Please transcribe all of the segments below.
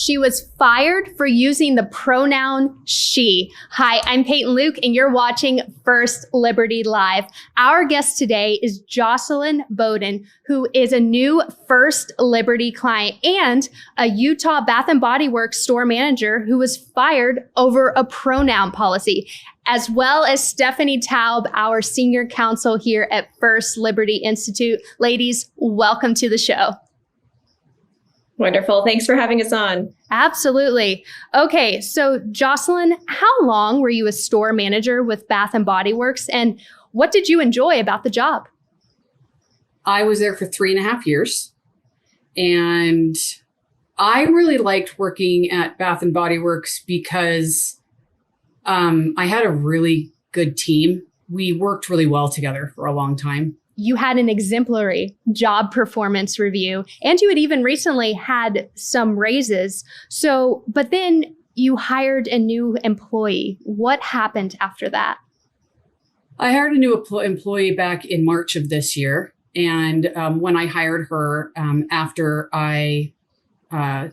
She was fired for using the pronoun she. Hi, I'm Peyton Luke, and you're watching First Liberty Live. Our guest today is Jocelyn Boden, who is a new First Liberty client and a Utah Bath and Body Works store manager who was fired over a pronoun policy, as well as Stephanie Taub, our senior counsel here at First Liberty Institute. Ladies, welcome to the show. Wonderful. Thanks for having us on. Absolutely. Okay, so Jocelyn, how long were you a store manager with Bath and Body Works, and what did you enjoy about the job? I was there for 3.5 years, and I really liked working at Bath and Body Works because I had a really good team. We worked really well together for a long time. You had an exemplary job performance review, and you had even recently had some raises. But then you hired a new employee. What happened after that? I hired a new employee back in March of this year. And when I hired her, after I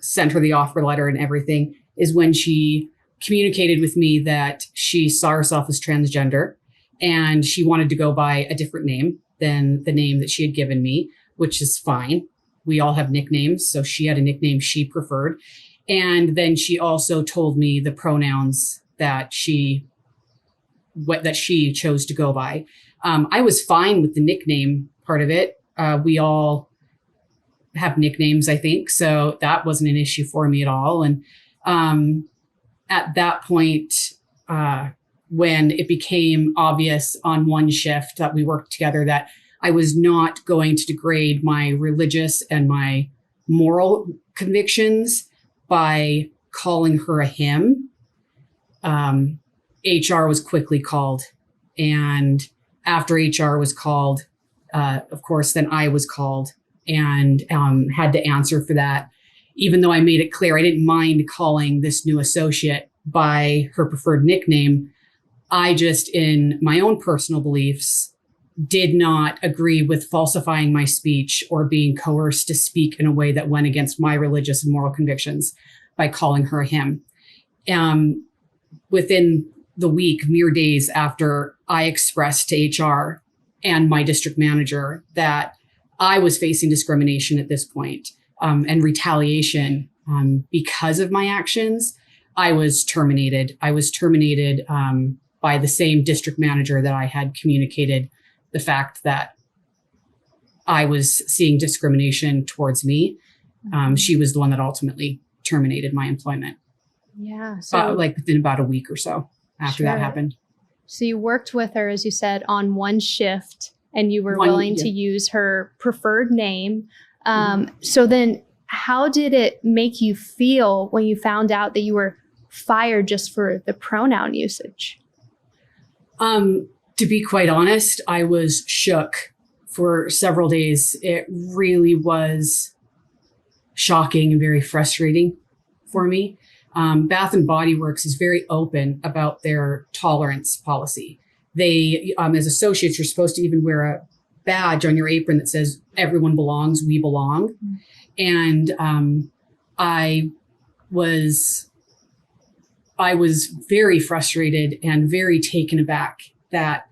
sent her the offer letter and everything, is when she communicated with me that she saw herself as transgender and she wanted to go by a different name than the name that she had given me, which is fine. We all have nicknames. So she had a nickname she preferred. And then she also told me the pronouns that she chose to go by. I was fine with the nickname part of it. We all have nicknames, I think. So that wasn't an issue for me at all. And at that point, when it became obvious on one shift that we worked together that I was not going to degrade my religious and my moral convictions by calling her a him, HR was quickly called. And after HR was called, of course, then I was called and had to answer for that. Even though I made it clear I didn't mind calling this new associate by her preferred nickname, I just, in my own personal beliefs, did not agree with falsifying my speech or being coerced to speak in a way that went against my religious and moral convictions by calling her him. Within the week, mere days after I expressed to HR and my district manager that I was facing discrimination at this point, and retaliation because of my actions, I was terminated. I was terminated by the same district manager that I had communicated the fact that I was seeing discrimination towards me. She was the one that ultimately terminated my employment. Yeah. So like within about a week or so after that happened. So you worked with her, as you said, on one shift, and you were willing to use her preferred name. So then how did it make you feel when you found out that you were fired just for the pronoun usage? To be quite honest, I was shook for several days. It really was shocking and very frustrating for me. Bath and Body Works is very open about their tolerance policy. They, as associates, you're supposed to even wear a badge on your apron that says, "Everyone belongs, we belong." And I was very frustrated and very taken aback that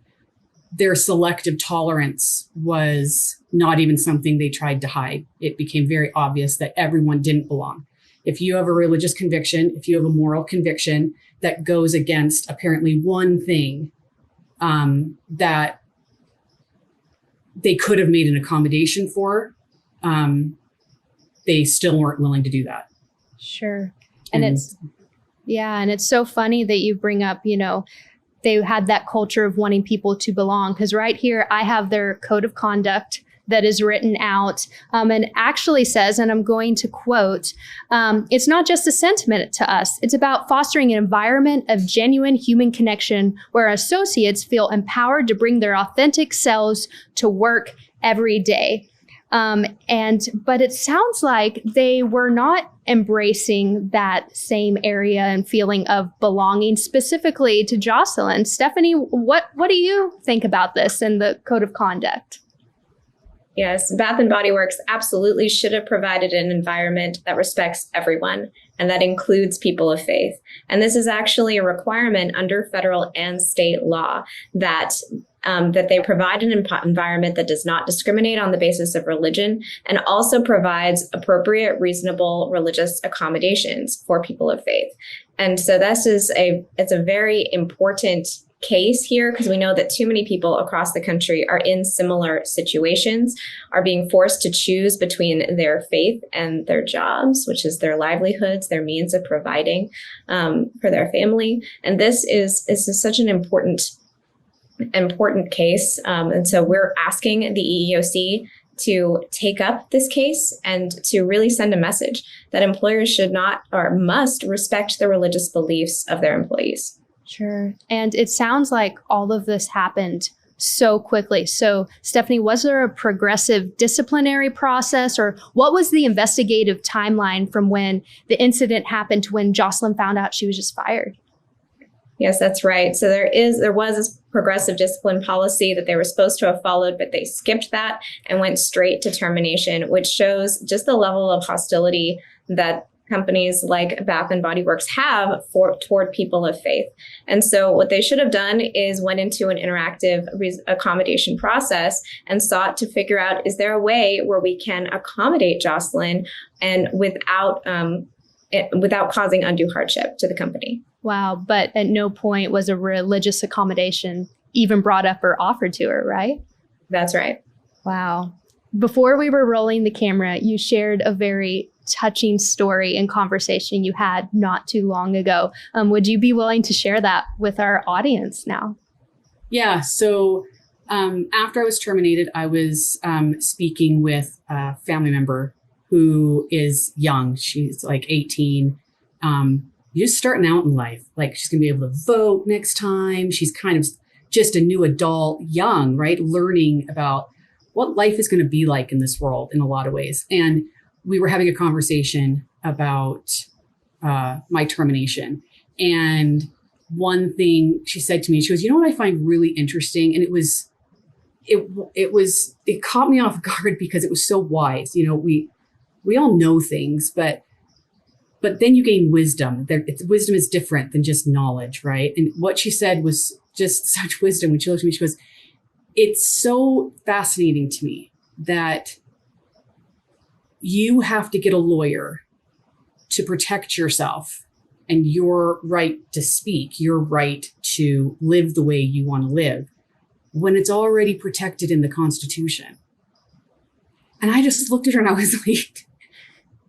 their selective tolerance was not even something they tried to hide. It became very obvious that everyone didn't belong. If you have a religious conviction, if you have a moral conviction that goes against apparently one thing that they could have made an accommodation for, they still weren't willing to do that. Sure. And it's so funny that you bring up, they had that culture of wanting people to belong, because right here I have their code of conduct that is written out and actually says, and I'm going to quote, "It's not just a sentiment to us. It's about fostering an environment of genuine human connection where associates feel empowered to bring their authentic selves to work every day." But it sounds like they were not embracing that same area and feeling of belonging specifically to Jocelyn. Stephanie, what do you think about this and the code of conduct? Yes, Bath and Body Works absolutely should have provided an environment that respects everyone, and that includes people of faith. And this is actually a requirement under federal and state law that they provide an environment that does not discriminate on the basis of religion, and also provides appropriate, reasonable religious accommodations for people of faith. And so it's a very important case here, because we know that too many people across the country are in similar situations, are being forced to choose between their faith and their jobs, which is their livelihoods, their means of providing for their family. And this is such an important case. And so we're asking the EEOC to take up this case and to really send a message that employers should not or must respect the religious beliefs of their employees. Sure. And it sounds like all of this happened so quickly. So, Stephanie, was there a progressive disciplinary process, or what was the investigative timeline from when the incident happened to when Jocelyn found out she was just fired? Yes, that's right. So there was a progressive discipline policy that they were supposed to have followed, but they skipped that and went straight to termination, which shows just the level of hostility that companies like Bath and Body Works have toward people of faith. And so what they should have done is went into an interactive accommodation process and sought to figure out, is there a way where we can accommodate Jocelyn and without causing undue hardship to the company. Wow. But at no point was a religious accommodation even brought up or offered to her, right? That's right. Wow. Before we were rolling the camera, you shared a very touching story and conversation you had not too long ago. Would you be willing to share that with our audience now? Yeah. So after I was terminated, I was speaking with a family member who is young. She's like 18. Just starting out in life. Like, she's going to be able to vote next time. She's kind of just a new adult, young, right? Learning about what life is going to be like in this world in a lot of ways. And we were having a conversation about my termination. And one thing she said to me, she goes, you know what I find really interesting? And it caught me off guard because it was so wise. You know, we all know things, but then you gain wisdom. Wisdom is different than just knowledge, right? And what she said was just such wisdom. When she looked at me, she goes, it's so fascinating to me that you have to get a lawyer to protect yourself and your right to speak, your right to live the way you want to live, when it's already protected in the Constitution. And I just looked at her and I was like,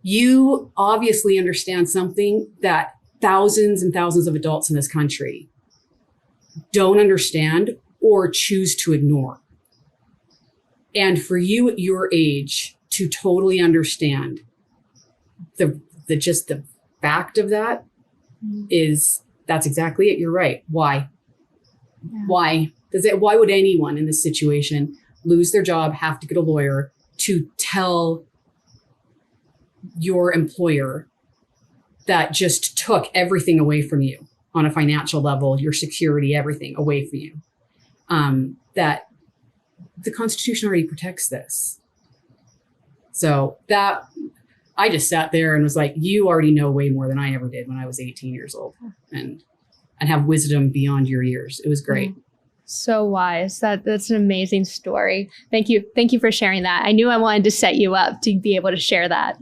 you obviously understand something that thousands and thousands of adults in this country don't understand or choose to ignore. And for you at your age to totally understand the fact of that that's exactly it. You're right. Why? Yeah. Why would anyone in this situation lose their job, have to get a lawyer to tell your employer that just took everything away from you on a financial level, your security, everything away from you? That the Constitution already protects this. So that I just sat there and was like, you already know way more than I ever did when I was 18 years old, and have wisdom beyond your years. It was great. So wise. That's an amazing story. Thank you. Thank you for sharing that. I knew I wanted to set you up to be able to share that.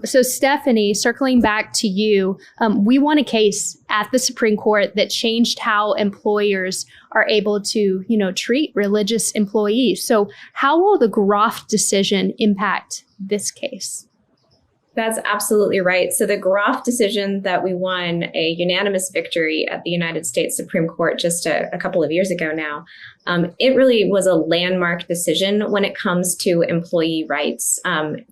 So Stephanie, circling back to you, we won a case at the Supreme Court that changed how employers are able to, treat religious employees. So how will the Groff decision impact this case? That's absolutely right. So the Groff decision that we won, a unanimous victory at the United States Supreme Court just a couple of years ago now, it really was a landmark decision when it comes to employee rights,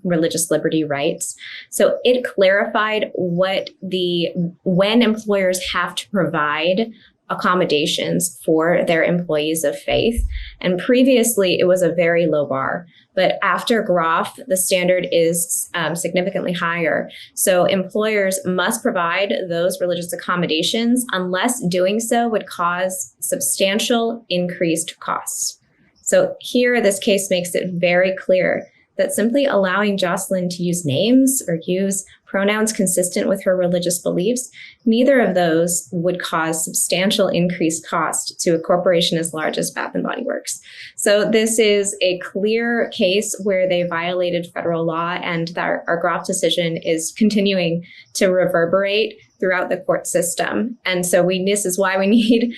religious liberty rights. So it clarified when employers have to provide accommodations for their employees of faith. And previously, it was a very low bar. But after Groff, the standard is significantly higher. So employers must provide those religious accommodations unless doing so would cause substantial increased costs. So here, this case makes it very clear that simply allowing Jocelyn to use names or use pronouns consistent with her religious beliefs, neither of those would cause substantial increased cost to a corporation as large as Bath and Body Works. So this is a clear case where they violated federal law, and that our Groff decision is continuing to reverberate throughout the court system. And so this is why we need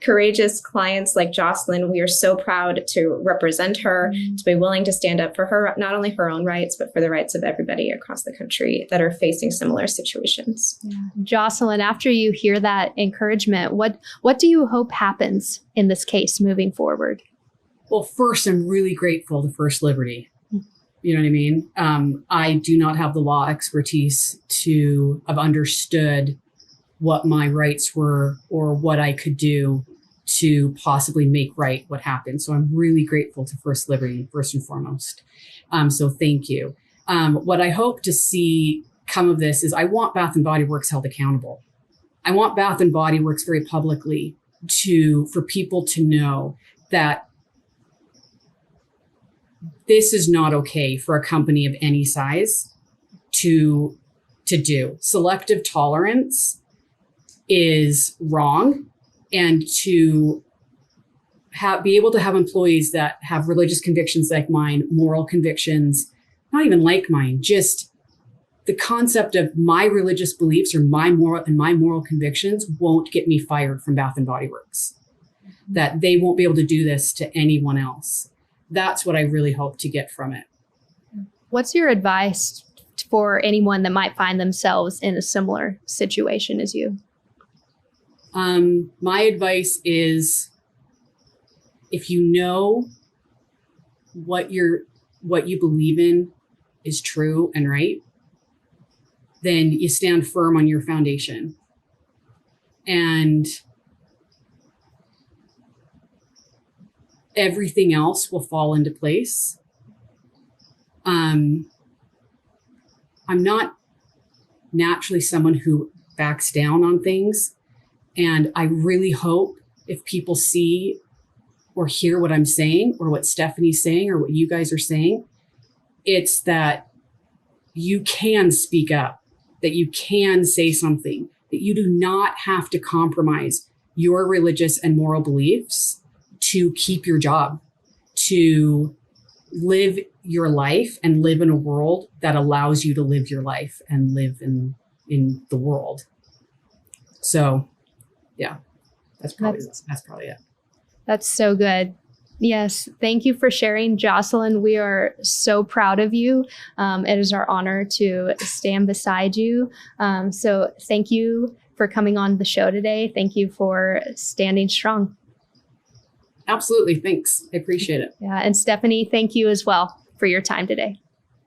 courageous clients like Jocelyn. We are so proud to represent her, to be willing to stand up for her, not only her own rights, but for the rights of everybody across the country that are facing similar situations. Yeah. Jocelyn, after you hear that encouragement, what do you hope happens in this case moving forward? Well, first, I'm really grateful to First Liberty. You know what I mean? I do not have the law expertise to have understood what my rights were or what I could do to possibly make right what happened. So I'm really grateful to First Liberty, first and foremost. So thank you. What I hope to see come of this is I want Bath and Body Works held accountable. I want Bath and Body Works very publicly for people to know that this is not okay for a company of any size to do. Selective tolerance is wrong, and to be able to have employees that have religious convictions like mine, moral convictions, not even like mine, just the concept of my religious beliefs or my moral convictions won't get me fired from Bath and Body Works. That they won't be able to do this to anyone else. That's what I really hope to get from it. What's your advice for anyone that might find themselves in a similar situation as you? My advice is, if you know what you believe in is true and right, then you stand firm on your foundation. And everything else will fall into place. I'm not naturally someone who backs down on things. And I really hope if people see or hear what I'm saying or what Stephanie's saying or what you guys are saying, it's that you can speak up, that you can say something, that you do not have to compromise your religious and moral beliefs to keep your job, to live your life and live in a world that allows you to live your life and live in the world. So, yeah, that's probably it. That's so good. Yes. Thank you for sharing, Jocelyn. We are so proud of you. It is our honor to stand beside you. So thank you for coming on the show today. Thank you for standing strong. Absolutely. Thanks. I appreciate it. Yeah. And Stephanie, thank you as well for your time today.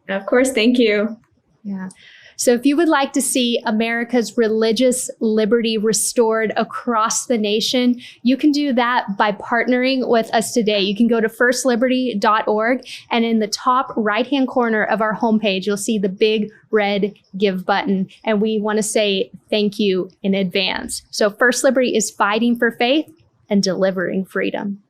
Of course. Thank you. Yeah. So if you would like to see America's religious liberty restored across the nation, you can do that by partnering with us today. You can go to firstliberty.org, and in the top right-hand corner of our homepage, you'll see the big red Give button. And we want to say thank you in advance. So First Liberty is fighting for faith and delivering freedom.